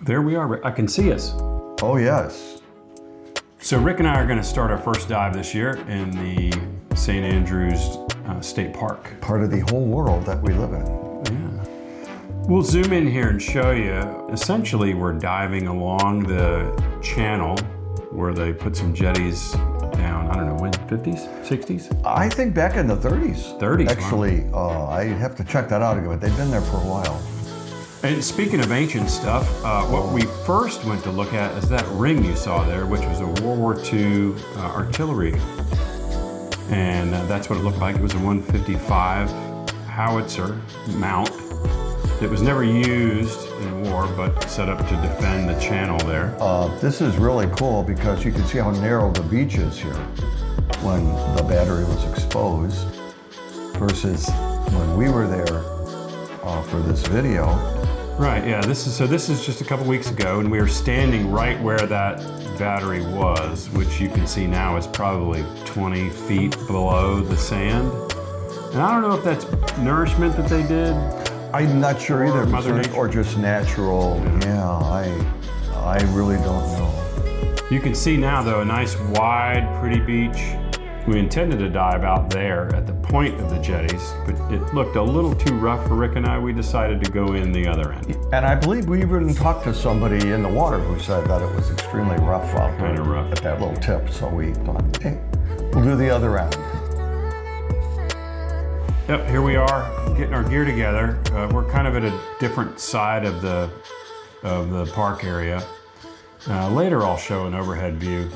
There we are, Rick. I can see us. Oh, yes. So Rick and I are going to start our first dive this year in the St. Andrews State Park. Part of the whole world that we live in. Yeah. We'll zoom in here and show you. Essentially, we're diving along the channel where they put some jetties down, I don't know, when, 50s, 60s? I think back in the 30s. 30s, Actually, I have to check that out again, but they've been there for a while. And speaking of ancient stuff, what we first went to look at is that ring you saw there, which was a World War II artillery. And that's what it looked like. It was a 155 howitzer mount. It was never used in war, but set up to defend the channel there. This is really cool because you can see how narrow the beach is here when the battery was exposed versus when we were there for this video. Right, yeah, this is just a couple weeks ago, and we were standing right where that battery was, which you can see now is probably 20 feet below the sand. And I don't know if that's nourishment that they did. I'm not sure either, Mother Nature. or just natural. Yeah, I really don't know. You can see now though, a nice wide, pretty beach. We intended to dive out there at the point of the jetties, but it looked a little too rough for Rick and I. We decided to go in the other end. And I believe we even talked to somebody in the water who said that it was extremely rough out there Kinda rough. at that little tip. So we thought, hey, we'll do the other end. Yep, here we are, getting our gear together. We're kind of at a different side of the park area. Later I'll show an overhead view.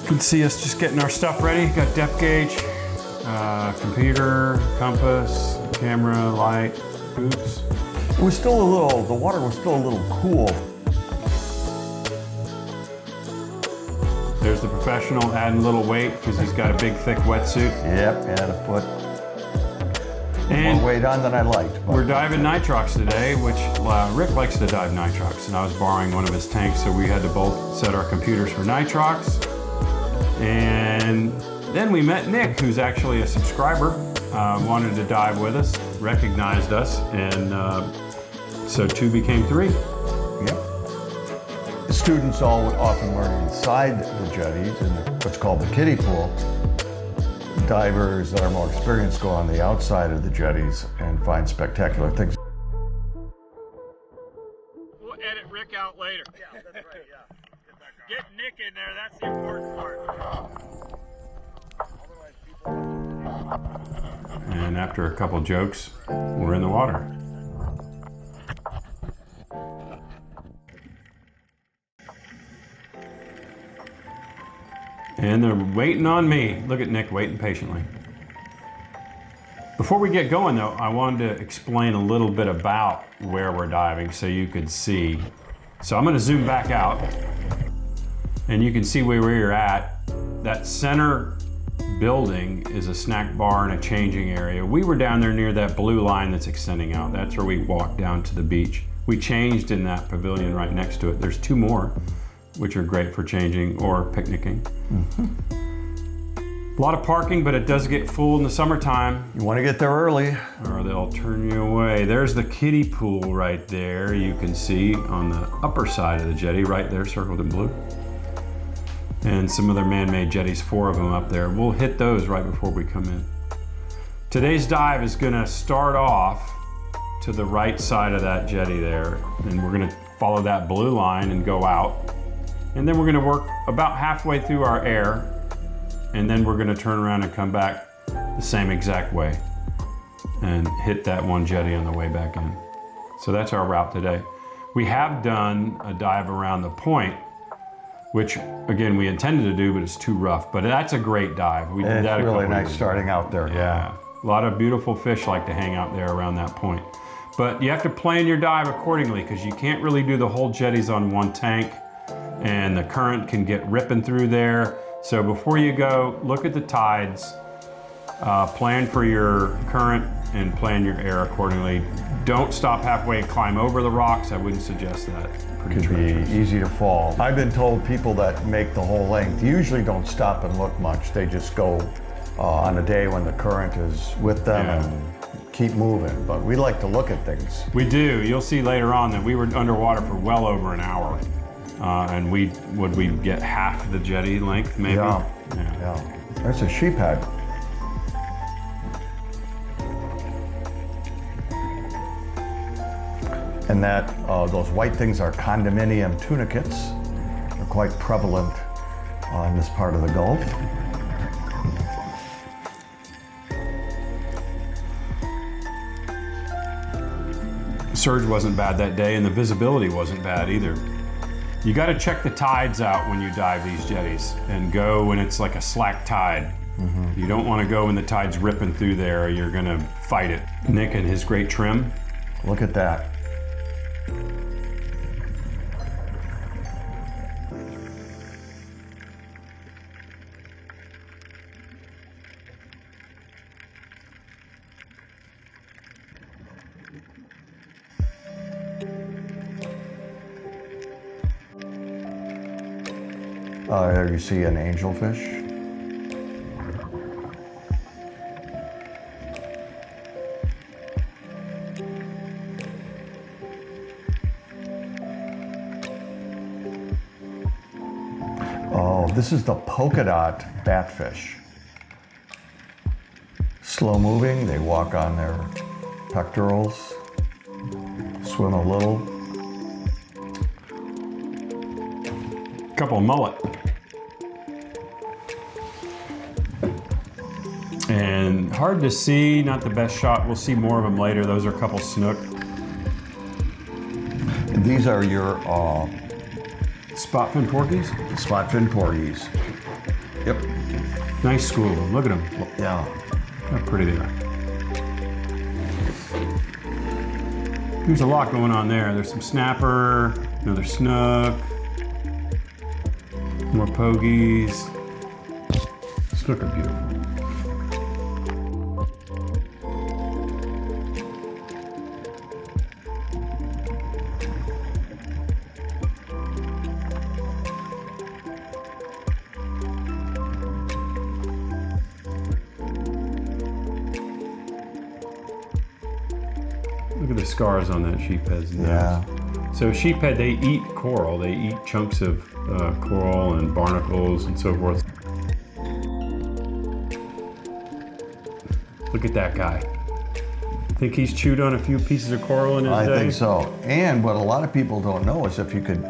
You can see us just getting our stuff ready. Got depth gauge, computer, compass, camera, light, boots. It was still the water was still a little cool. There's the professional adding a little weight because he's got a big, thick wetsuit. Yep, and a foot And more weight on than I liked. But we're diving nitrox today, which Rick likes to dive nitrox, and I was borrowing one of his tanks, so we had to both set our computers for nitrox. And then we met Nick, who's actually a subscriber, wanted to dive with us, recognized us, and so 2 became 3. Yep. The students all would often learn inside the jetties in what's called the kiddie pool. Divers that are more experienced go on the outside of the jetties and find spectacular things. We'll edit Rick out later. Yeah, that's right, yeah. Get Nick in there, that's the important part. And after a couple jokes, we're in the water. And they're waiting on me. Look at Nick waiting patiently. Before we get going though, I wanted to explain a little bit about where we're diving so you could see. So I'm gonna zoom back out and you can see where we're at. That center building is a snack bar and a changing area. We were down there near that blue line that's extending out. That's where we walked down to the beach. We changed in that pavilion right next to it. There's 2 more, which are great for changing or picnicking. A lot of parking, but it does get full in the summertime. You want to get there early. Or they'll turn you away. There's the kiddie pool right there. You can see on the upper side of the jetty, right there, circled in blue. And some other man-made jetties, 4 of them up there. We'll hit those right before we come in. Today's dive is gonna start off to the right side of that jetty there, and we're gonna follow that blue line and go out. And then we're gonna work about halfway through our air, and then we're gonna turn around and come back the same exact way and hit that one jetty on the way back in. So that's our route today. We have done a dive around the point, which again, we intended to do, but it's too rough. But that's a great dive. We did that a couple It's really nice years starting out there. Yeah, a lot of beautiful fish like to hang out there around that point. But you have to plan your dive accordingly because you can't really do the whole jetties on one tank and the current can get ripping through there. So before you go, look at the tides, plan for your current and plan your air accordingly. Don't stop halfway and climb over the rocks. I wouldn't suggest that. Pretty Could treacherous. be easy to fall. I've been told people that make the whole length usually don't stop and look much. They just go on a day when the current is with them Yeah. and keep moving, but we like to look at things. We do. You'll see later on that we were underwater for well over an hour. And we get half the jetty length, maybe? Yeah. There's a sheephead. And that those white things are condominium tunicates. They're quite prevalent in this part of the Gulf. The surge wasn't bad that day, and the visibility wasn't bad either. You got to check the tides out when you dive these jetties, and go when it's like a slack tide. You don't want to go when the tide's ripping through there, or you're going to fight it. Nick and his great trim. Look at that. There you see an angelfish. Oh, this is the polka dot batfish. Slow moving, they walk on their pectorals, swim a little. Couple of mullet. And hard to see, not the best shot. We'll see more of them later. Those are a couple snook. And these are your Spot fin porgies? spot fin porgies. Yep. Nice school of them. Look at them. Yeah. How pretty they are. There's a lot going on there. There's some snapper, another snook, more pogies. Snook are beautiful. Look at the scars on that sheephead's nose. Yeah. So sheephead, they eat coral. They eat chunks of coral and barnacles and so forth. Look at that guy. Think he's chewed on a few pieces of coral in his day? I think so. And what a lot of people don't know is if you could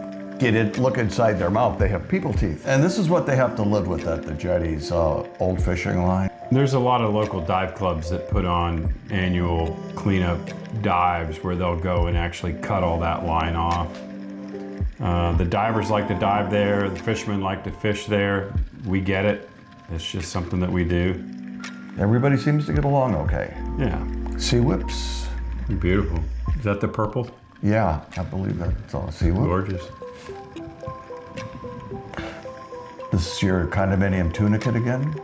look inside their mouth, they have people teeth. And this is what they have to live with at the jetties, old fishing line. There's a lot of local dive clubs that put on annual cleanup dives where they'll go and actually cut all that line off. The divers like to dive there, the fishermen like to fish there. We get it. It's just something that we do. Everybody seems to get along okay. Yeah. Sea whips. Beautiful. Is that the purple? Yeah, I believe that's all sea whip. Gorgeous. This is your condominium tunicate again.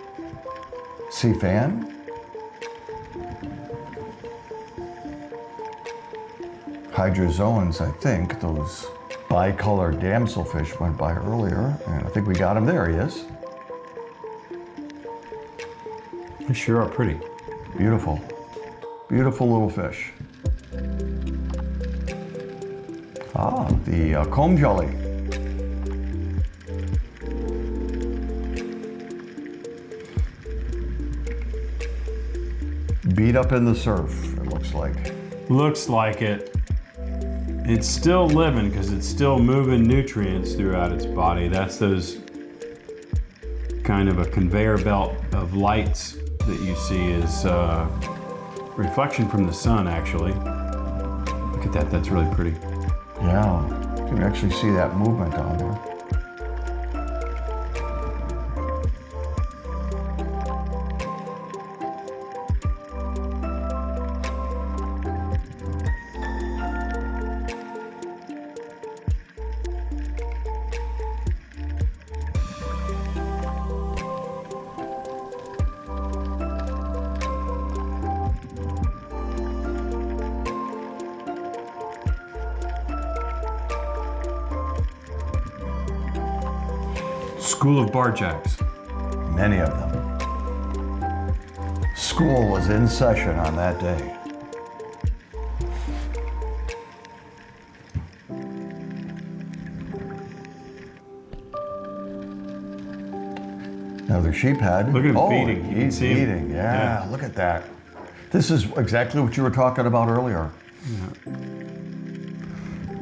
Sea fan. Hydrozoans, I think. Those bicolor damselfish went by earlier, and I think we got him. There he is. They sure are pretty. Beautiful. Beautiful little fish. Ah, the comb jelly. Beat up in the surf, it looks like. Looks like it. It's still living because it's still moving nutrients throughout its body. That's those kind of a conveyor belt of lights that you see is reflection from the sun, actually. Look at that, that's really pretty. Yeah, you can actually see that movement on there. School of Barjacks. Many of them. School was in session on that day. Another sheephead. Look at him oh, feeding. You can He's see him. eating. Yeah, look at that. This is exactly what you were talking about earlier. Yeah.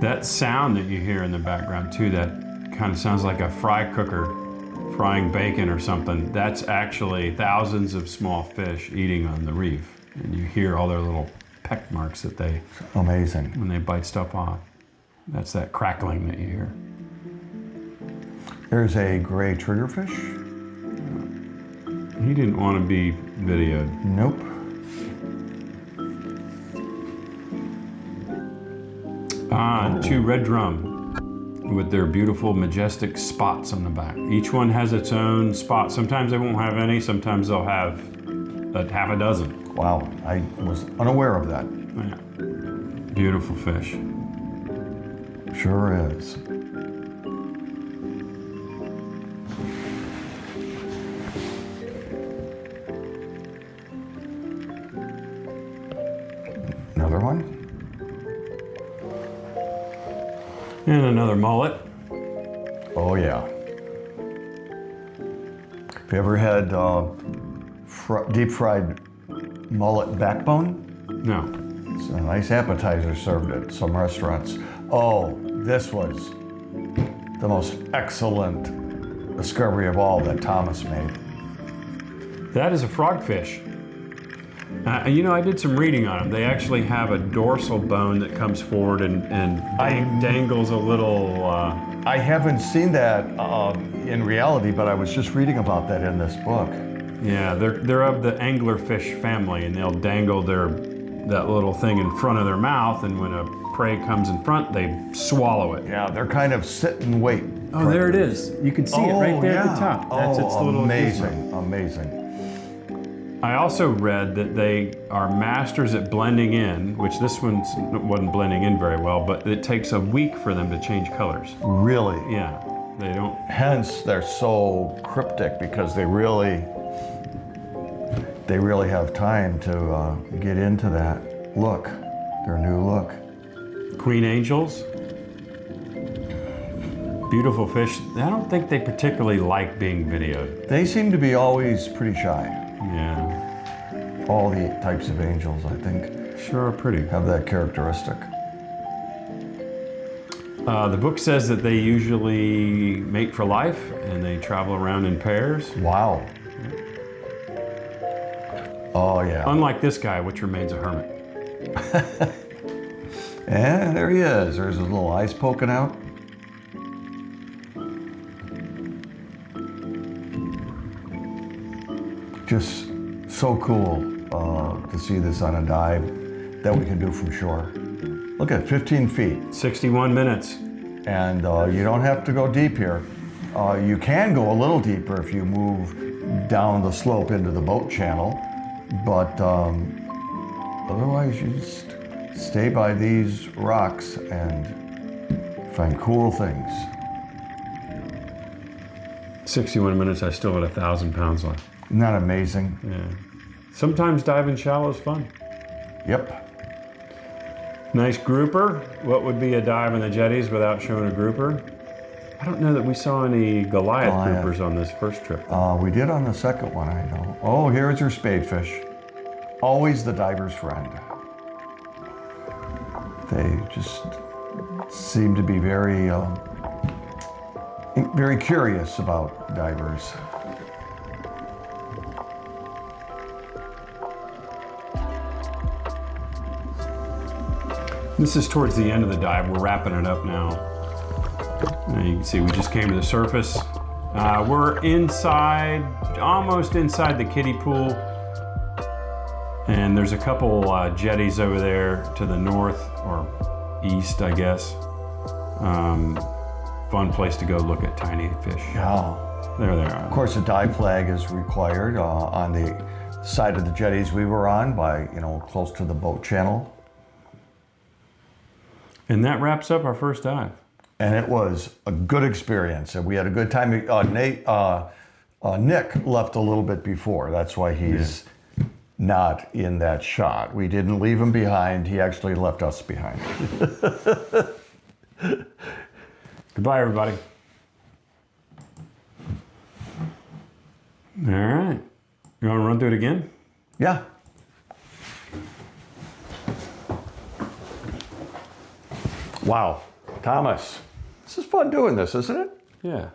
That sound that you hear in the background too, that kind of sounds like a fry cooker frying bacon or something. That's actually thousands of small fish eating on the reef. And you hear all their little peck marks that they, Amazing. when they bite stuff off. That's that crackling that you hear. There's a gray triggerfish. He didn't want to be videoed. Nope. And two red drum with their beautiful majestic spots on the back. Each one has its own spot. Sometimes they won't have any, sometimes they'll have half a dozen. Wow, I was unaware of that. Yeah. Beautiful fish. Sure is. Another one? And another mullet. Oh yeah. Have you ever had deep fried mullet backbone? No. It's a nice appetizer served at some restaurants. Oh, this was the most excellent discovery of all that Thomas made. That is a frogfish. You know, I did some reading on them. They actually have a dorsal bone that comes forward and dangles a little. I haven't seen that in reality, but I was just reading about that in this book. Yeah, they're of the anglerfish family, and they'll dangle that little thing in front of their mouth, and when a prey comes in front, they swallow it. Yeah, they're kind of sit and wait. Oh, there it is. You can see it right there at the top. That's its little amazing, amazing. I also read that they are masters at blending in, which this one wasn't blending in very well, but it takes a week for them to change colors. Really? Yeah, they don't. Hence, they're so cryptic because they really have time to get into that look, their new look. Queen angels. Beautiful fish. I don't think they particularly like being videoed. They seem to be always pretty shy. Yeah. All the types of angels, I think, Sure are pretty. have that characteristic. The book says that they usually mate for life and they travel around in pairs. Wow. Oh, yeah. Unlike this guy, which remains a hermit. And there he is. There's his little eyes poking out. Just so cool to see this on a dive that we can do from shore. Look at 15 feet. 61 minutes. And you don't have to go deep here. You can go a little deeper if you move down the slope into the boat channel, but otherwise you just stay by these rocks and find cool things. 61 minutes, I still had 1,000 pounds left. Isn't that amazing? Yeah. Sometimes diving shallow is fun. Yep. Nice grouper. What would be a dive in the jetties without showing a grouper? I don't know that we saw any Goliath groupers on this first trip. We did on the second one, I know. Oh, here's your spadefish. Always the diver's friend. They just seem to be very, very curious about divers. This is towards the end of the dive. We're wrapping it up now. And you can see we just came to the surface. We're inside, almost inside the kiddie pool. And there's a couple jetties over there to the north or east, I guess. Fun place to go look at tiny fish. Yeah. There they are. Of course, a dive flag is required on the side of the jetties we were on by, close to the boat channel. And that wraps up our first dive. And it was a good experience. And we had a good time. Nick left a little bit before. That's why he's not in that shot. We didn't leave him behind. He actually left us behind. Goodbye, everybody. All right. You want to run through it again? Yeah. Wow, Thomas, this is fun doing this, isn't it? Yeah.